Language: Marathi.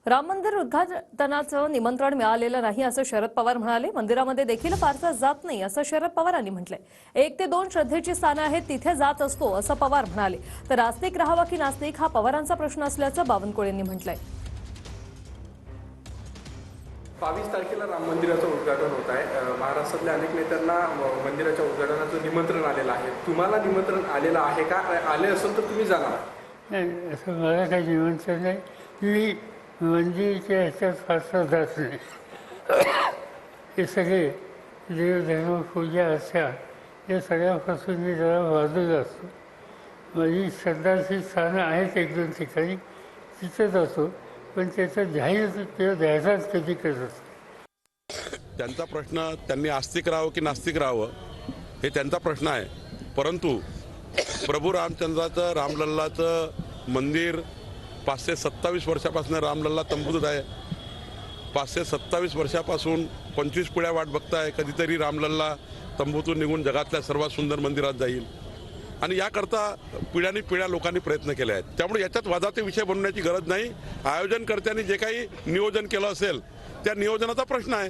राम मंदिर उद्घाटनाचं निमंत्रण मिळालेलं नाही असं शरद पवार म्हणाले। मंदिरामध्ये देखील फारसा जात नाही असं शरद पवारांनी म्हटलंय। 1 ते 2 श्रद्धेची स्थानं आहेत तिथे जात असतो असं पवार म्हणाले। तर आस्तिक राहावा की नास्तिक हा पवारांचा प्रश्न असल्याचं बावनकुळेंनी म्हटलंय। 22 तारखेला राम मंदिराचं उद्घाटन होत आहे। महाराष्ट्रातल्या अनेक नेत्यांना मंदिराच्या उद्घाटनाचं निमंत्रण आलेलं आहे। तुम्हाला निमंत्रण आलेलं आहे का? आले असेल तर तुम्ही जाणार? नाही, असं मला काही निमंत्रण नाही। मी मंदिराच्या ह्याच्यात फारसा जात नाही। हे सगळे देवधर्म पूजा अर्चा या सगळ्यापासून मी जरा बाजूला असतो। माझी श्रद्धाची स्थानं आहेत 1-2 ठिकाणी, तिथं जातो, पण त्याचं ध्यान किंवा ध्यासाच कधी करत असतो। त्यांचा प्रश्न त्यांनी आस्तिक राहावं की नास्तिक राहावं हे त्यांचा प्रश्न आहे। परंतु प्रभू रामचंद्राचं रामलल्लाचं मंदिर 527 वर्षापासून रामलल्ला तंबूत आहे। 527 वर्षापासून 25 पिढ्या वाट बघताय कधीतरी रामलल्ला तंबूतून निघून जगातल्या सर्वात सुंदर मंदिरात जाईल, आणि याकरता पिढ्यानी पिढ्या लोकांनी प्रयत्न केले आहेत। त्यामुळे याच्यात वादाचे विषय बनण्याची गरज नाही। आयोजनकर्त्यांनी जे काही नियोजन केलं असेल त्या नियोजनाचा प्रश्न आहे।